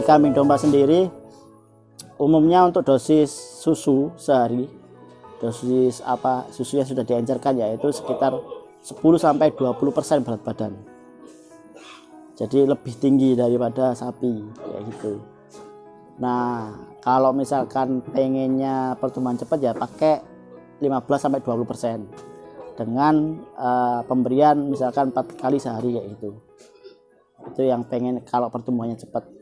kambing domba sendiri umumnya untuk dosis susu sehari, dosis susu yang sudah diencerkan yaitu sekitar 10-20% berat badan. Jadi lebih tinggi daripada sapi kayak gitu. Nah, kalau misalkan pengennya pertumbuhan cepat ya pakai 15-20% dengan pemberian misalkan 4 kali sehari kayak gitu. Itu yang pengen kalau pertumbuhannya cepat.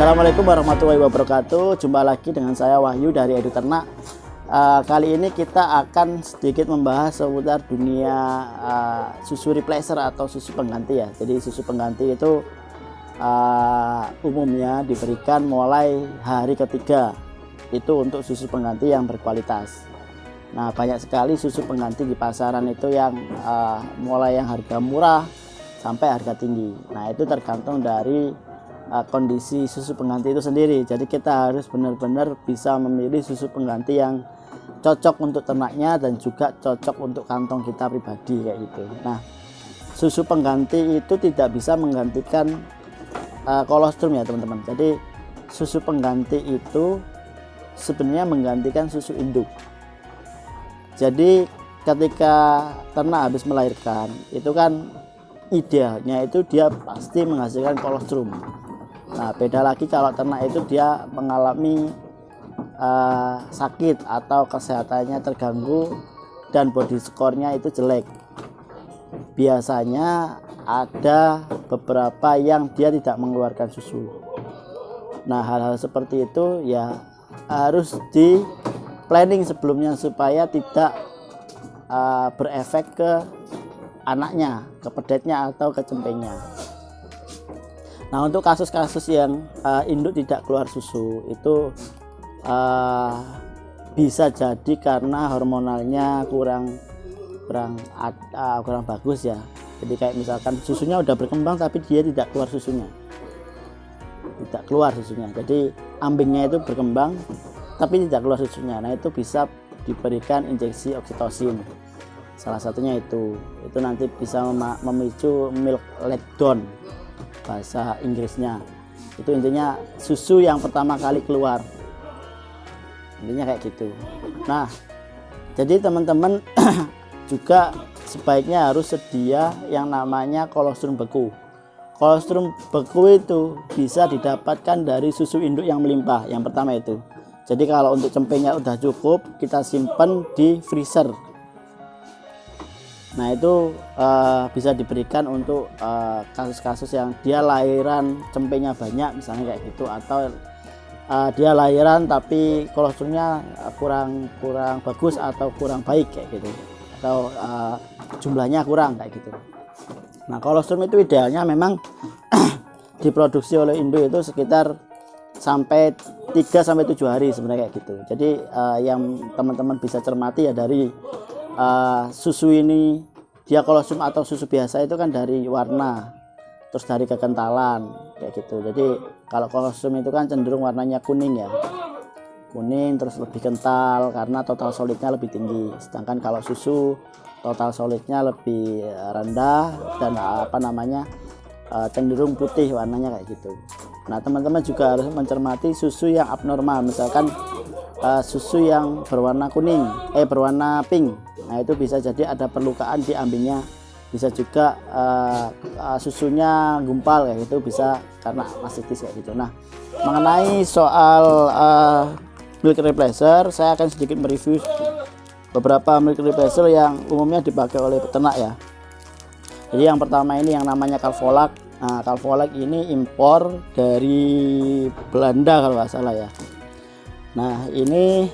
Assalamualaikum warahmatullahi wabarakatuh. Jumpa lagi dengan saya Wahyu dari Edu Ternak. Kali ini kita akan sedikit membahas seputar dunia susu replacer atau susu pengganti ya. Jadi susu pengganti itu umumnya diberikan mulai hari ketiga. Itu untuk susu pengganti yang berkualitas. Nah, banyak sekali susu pengganti di pasaran itu yang mulai yang harga murah sampai harga tinggi. Nah, itu tergantung dari kondisi susu pengganti itu sendiri. Jadi kita harus benar-benar bisa memilih susu pengganti yang cocok untuk ternaknya dan juga cocok untuk kantong kita pribadi kayak gitu. Nah, susu pengganti itu tidak bisa menggantikan kolostrum ya teman-teman. Jadi susu pengganti itu sebenarnya menggantikan susu induk. Jadi ketika ternak habis melahirkan itu kan idealnya itu dia pasti menghasilkan kolostrum. Nah, beda lagi kalau ternak itu dia mengalami sakit atau kesehatannya terganggu dan body score-nya itu jelek. Biasanya ada beberapa yang dia tidak mengeluarkan susu. Nah, hal-hal seperti itu ya harus di planning sebelumnya supaya tidak berefek ke anaknya, ke pedetnya atau ke cempengnya. Nah, untuk kasus-kasus yang induk tidak keluar susu itu bisa jadi karena hormonalnya kurang bagus ya. Jadi kayak misalkan susunya udah berkembang tapi dia tidak keluar susunya. Jadi ambingnya itu berkembang tapi tidak keluar susunya. Nah, itu bisa diberikan injeksi oksitosin. Salah satunya itu nanti bisa memicu milk letdown bahasa Inggrisnya. Itu intinya susu yang pertama kali keluar, intinya kayak gitu. Nah, jadi teman-teman juga sebaiknya harus sedia yang namanya kolostrum beku. Kolostrum beku itu bisa didapatkan dari susu induk yang melimpah. Yang pertama itu, jadi kalau untuk cempengnya udah cukup, kita simpan di freezer. Nah, itu bisa diberikan untuk kasus-kasus yang dia lahiran cempengnya banyak misalnya kayak gitu, atau dia lahiran tapi kolostrumnya kurang bagus atau kurang baik kayak gitu, atau jumlahnya kurang kayak gitu. Nah, kolostrum itu idealnya memang diproduksi oleh induk itu sekitar sampai 3-7 hari sebenarnya kayak gitu. Jadi yang teman-teman bisa cermati ya dari susu ini, dia kolostrum atau susu biasa itu kan dari warna, terus dari kekentalan kayak gitu. Jadi kalau kolostrum itu kan cenderung warnanya kuning ya, kuning terus lebih kental karena total solidnya lebih tinggi. Sedangkan kalau susu total solidnya lebih rendah dan cenderung putih warnanya kayak gitu. Nah, teman-teman juga harus mencermati susu yang abnormal, misalkan susu yang berwarna kuning, berwarna pink. Nah, itu bisa jadi ada perlukaan di ambingnya, bisa juga susunya gumpal kayak gitu, bisa karena mastitis kayak gitu. Nah, mengenai soal milk replacer, saya akan sedikit mereview beberapa milk replacer yang umumnya dipakai oleh peternak ya. Jadi yang pertama ini yang namanya Calvolac. Nah, Calvolac ini impor dari Belanda kalau nggak salah ya. Nah, ini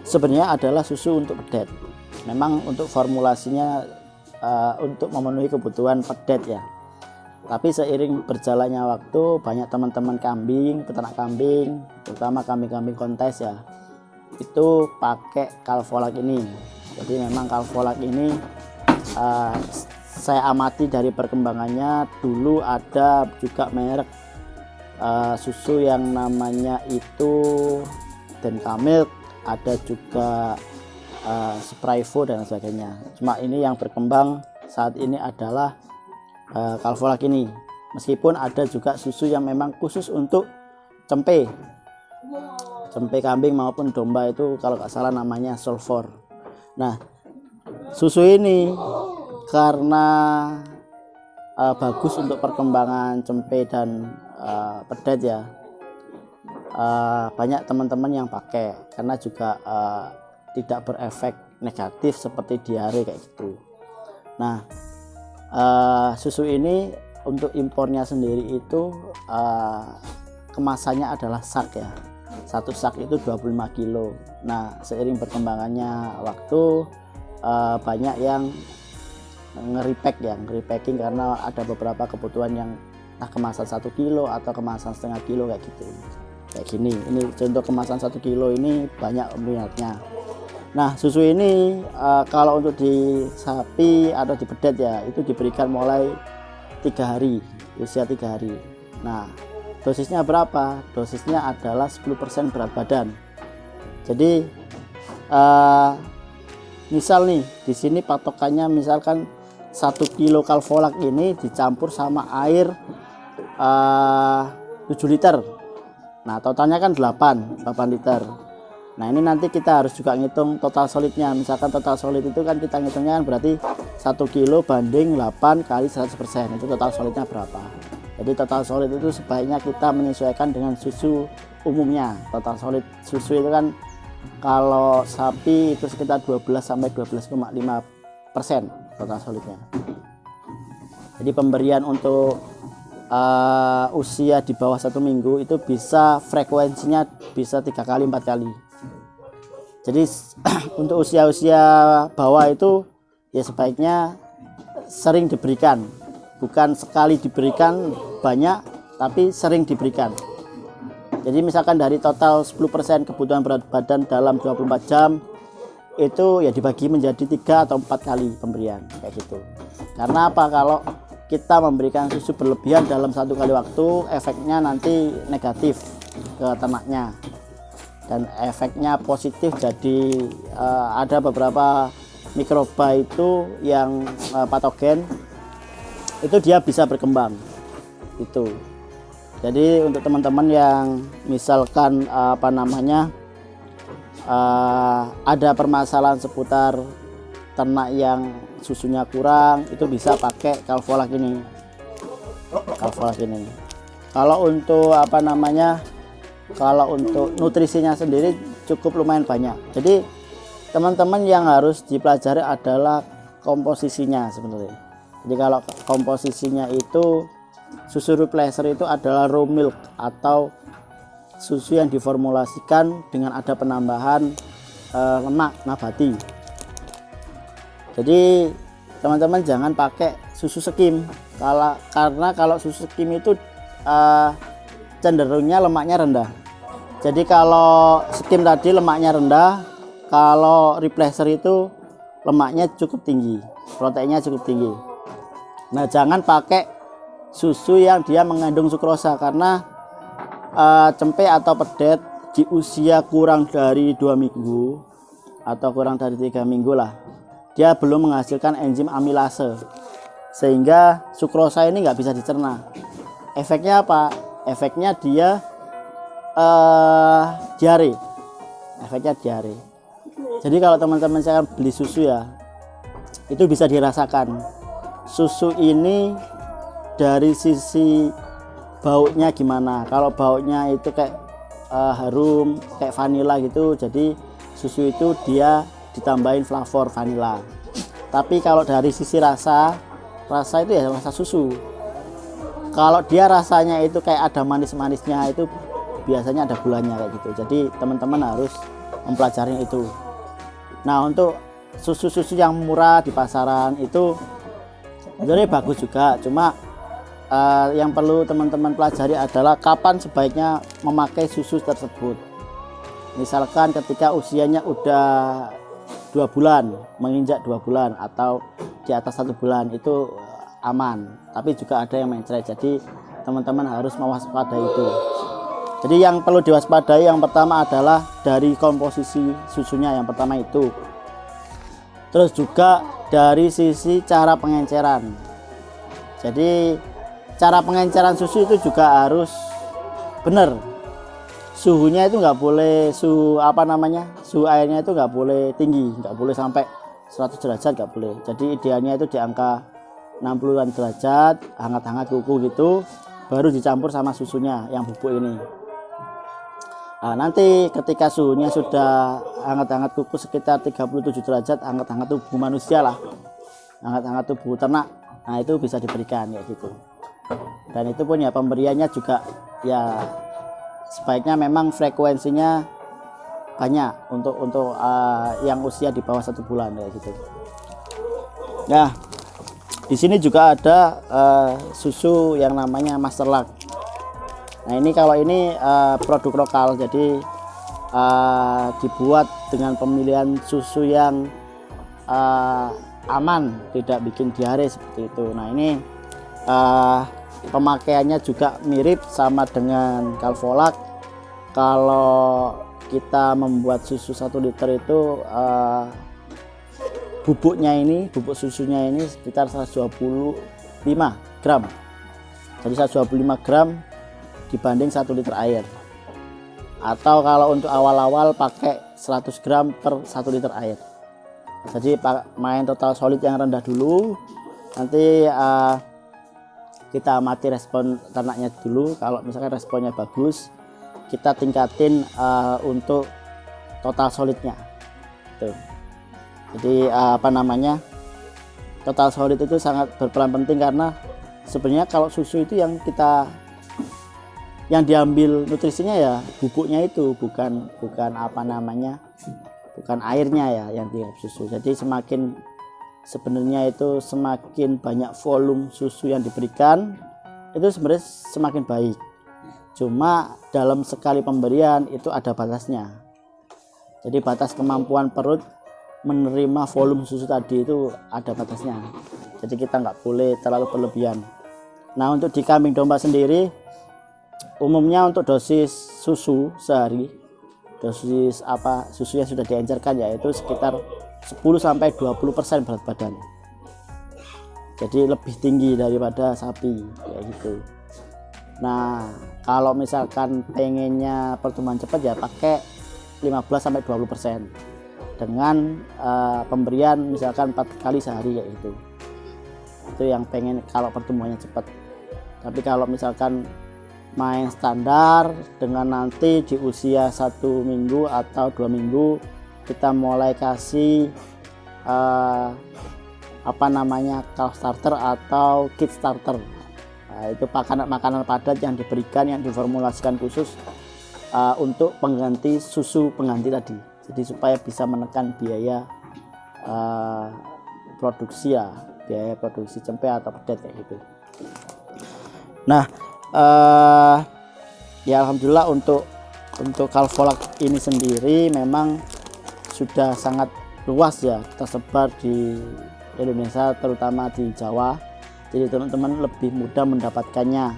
sebenarnya adalah susu untuk pedet. Memang untuk formulasinya untuk memenuhi kebutuhan pedet ya. Tapi seiring berjalannya waktu, banyak teman-teman kambing, peternak kambing, terutama kambing-kambing kontes ya, itu pakai Calvolac ini. Jadi memang Calvolac ini saya amati dari perkembangannya, dulu ada juga merek susu yang namanya itu Denka Milk, ada juga Sprayvo dan sebagainya. Cuma ini yang berkembang saat ini adalah Calvolak ini. Meskipun ada juga susu yang memang khusus untuk cempe kambing maupun domba, itu kalau nggak salah namanya Sulfur. Nah, susu ini karena bagus untuk perkembangan cempe dan pedet ya, banyak teman-teman yang pakai karena juga tidak berefek negatif seperti diare kayak gitu. Nah, susu ini untuk impornya sendiri itu kemasannya adalah sak ya. Satu sak itu 25 kilo. Nah, seiring berkembangannya waktu banyak yang nge-repacking karena ada beberapa kebutuhan yang kemasan 1 kilo atau kemasan setengah kilo kayak gitu. Kayak gini. Ini contoh kemasan 1 kilo ini banyak peminatnya. Nah, susu ini kalau untuk di sapi atau di pedet ya, itu diberikan mulai 3 hari, usia 3 hari. Nah, dosisnya berapa? Dosisnya adalah 10% berat badan. Jadi misal nih di sini patokannya misalkan 1 kilo Calvolak ini dicampur sama air 7 liter. Nah, totalnya kan 8 liter. Nah, ini nanti kita harus juga ngitung total solidnya. Misalkan total solid itu kan kita ngitungnya kan berarti 1 kilo banding 8 kali 100%, itu total solidnya berapa. Jadi total solid itu sebaiknya kita menyesuaikan dengan susu umumnya. Total solid susu itu kan kalau sapi itu sekitar 12 sampai 12,5% total solidnya. Jadi pemberian untuk usia di bawah 1 minggu itu bisa frekuensinya bisa 3 kali 4 kali. Jadi untuk usia-usia bawah itu ya sebaiknya sering diberikan, bukan sekali diberikan banyak, tapi sering diberikan. Jadi misalkan dari total 10% kebutuhan berat badan dalam 24 jam itu ya dibagi menjadi 3 atau 4 kali pemberian kayak gitu. Karena apa? Kalau kita memberikan susu berlebihan dalam 1 kali waktu, efeknya nanti negatif ke ternaknya. Dan efeknya positif, jadi ada beberapa mikroba itu yang patogen itu dia bisa berkembang itu. Jadi untuk teman-teman yang misalkan ada permasalahan seputar ternak yang susunya kurang, itu bisa pakai Calvolak ini. Kalau untuk kalau untuk nutrisinya sendiri cukup lumayan banyak. Jadi teman-teman yang harus dipelajari adalah komposisinya sebenarnya. Jadi kalau komposisinya itu susu replacer itu adalah raw milk atau susu yang diformulasikan dengan ada penambahan lemak nabati. Jadi teman-teman jangan pakai susu skim karena kalau susu skim itu cenderungnya lemaknya rendah. Jadi kalau skim tadi lemaknya rendah, kalau replacer itu lemaknya cukup tinggi, proteinnya cukup tinggi. Nah, jangan pakai susu yang dia mengandung sukrosa karena cempe atau pedet di usia kurang dari 2 minggu atau kurang dari 3 minggu lah, dia belum menghasilkan enzim amilase sehingga sukrosa ini nggak bisa dicerna. Efeknya apa? Efeknya dia diare. Efeknya diare. Jadi kalau teman-teman saya beli susu ya, itu bisa dirasakan susu ini dari sisi baunya gimana. Kalau baunya itu kayak harum, kayak vanila gitu, jadi susu itu dia ditambahin flavor vanila. Tapi kalau dari sisi rasa itu ya rasa susu. Kalau dia rasanya itu kayak ada manis-manisnya, itu biasanya ada gulanya kayak gitu. Jadi teman-teman harus mempelajari itu. Nah, untuk susu-susu yang murah di pasaran itu sebenarnya bagus juga, cuma yang perlu teman-teman pelajari adalah kapan sebaiknya memakai susu tersebut. Misalkan ketika usianya udah 2 bulan, menginjak 2 bulan atau di atas 1 bulan itu aman. Tapi juga ada yang mencret. Jadi teman-teman harus mewaspadai itu. Jadi yang perlu diwaspadai yang pertama adalah dari komposisi susunya, yang pertama itu. Terus juga dari sisi cara pengenceran. Jadi cara pengenceran susu itu juga harus benar. Suhunya itu nggak boleh, suhu airnya itu nggak boleh tinggi, nggak boleh sampai 100 derajat, nggak boleh. Jadi idealnya itu di angka 60-an derajat, hangat-hangat kuku gitu, baru dicampur sama susunya yang bubuk ini. Nah, nanti ketika suhunya sudah hangat-hangat kuku sekitar 37 derajat, hangat-hangat tubuh manusia lah, hangat-hangat tubuh ternak, nah itu bisa diberikan ya gitu. Dan itu pun ya pemberiannya juga ya sebaiknya memang frekuensinya banyak untuk yang usia di bawah 1 bulan ya gitu. Nah, di sini juga ada susu yang namanya Masterlark. Nah ini kalau ini produk lokal, jadi dibuat dengan pemilihan susu yang aman, tidak bikin diare seperti itu. Nah ini pemakaiannya juga mirip sama dengan Calfolak. Kalau kita membuat susu 1 liter itu bubuk susunya ini sekitar 125 gram. Jadi 125 gram dibanding 1 liter air. Atau kalau untuk awal-awal pakai 100 gram per 1 liter air. Jadi main total solid yang rendah dulu. Nanti kita amati respon ternaknya dulu. Kalau misalkan responnya bagus, kita tingkatin untuk total solidnya. Tuh. Jadi total solid itu sangat berperan penting, karena sebenarnya kalau susu itu yang diambil nutrisinya ya bubuknya itu, bukan airnya ya yang di susu. Jadi sebenarnya itu semakin banyak volume susu yang diberikan itu sebenarnya semakin baik. Cuma dalam sekali pemberian itu ada batasnya. Jadi batas kemampuan perut menerima volume susu tadi itu ada batasnya. Jadi kita nggak boleh terlalu berlebihan. Nah untuk di kambing domba sendiri, umumnya untuk dosis susu sehari, dosis susu yang sudah diencerkan yaitu sekitar 10-20% berat badan. Jadi lebih tinggi daripada sapi kayak gitu. Nah kalau misalkan pengennya pertumbuhan cepat ya pakai 15-20% dengan pemberian misalkan 4 kali sehari kayak gitu. Itu yang pengen kalau pertumbuhannya cepat. Tapi kalau misalkan main standar dengan nanti di usia 1 minggu atau 2 minggu kita mulai kasih calf starter atau kid starter. Nah, itu makanan padat yang diberikan, yang diformulasikan khusus untuk pengganti susu pengganti tadi. Jadi supaya bisa menekan biaya produksi cempe atau pedet kayak gitu. Nah ya alhamdulillah untuk Calfolak ini sendiri memang sudah sangat luas ya, tersebar di Indonesia terutama di Jawa. Jadi teman-teman lebih mudah mendapatkannya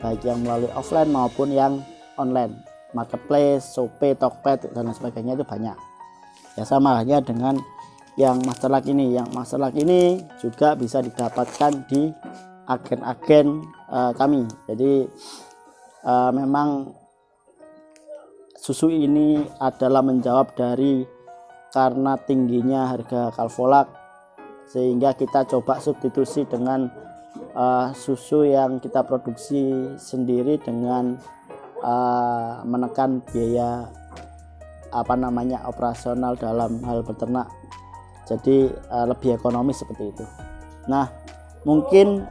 baik yang melalui offline maupun yang online, marketplace, Shopee, Tokped dan lain sebagainya itu banyak. Ya sama halnya dengan yang Masterlark ini. Yang Masterlark ini juga bisa didapatkan di agen-agen kami. Jadi memang susu ini adalah menjawab karena tingginya harga Calfolak, sehingga kita coba substitusi dengan susu yang kita produksi sendiri dengan menekan biaya operasional dalam hal beternak. Jadi lebih ekonomis seperti itu. Nah mungkin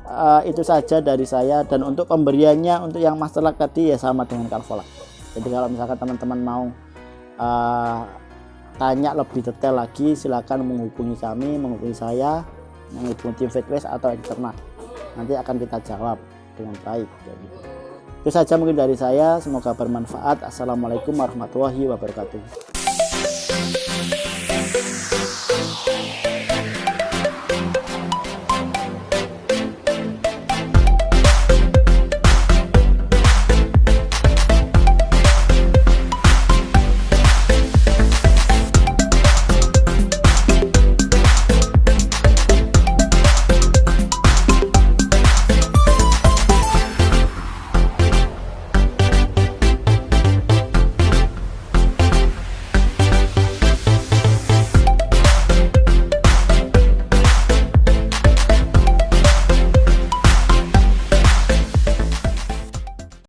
itu saja dari saya. Dan untuk pemberiannya untuk yang Masterlark tadi ya sama dengan Calfolak. Jadi kalau misalkan teman-teman mau tanya lebih detail lagi, silakan menghubungi kami, menghubungi saya, menghubungi tim Feedways atau Eksternak. Nanti akan kita jawab dengan baik. Itu saja mungkin dari saya, semoga bermanfaat. Assalamualaikum warahmatullahi wabarakatuh.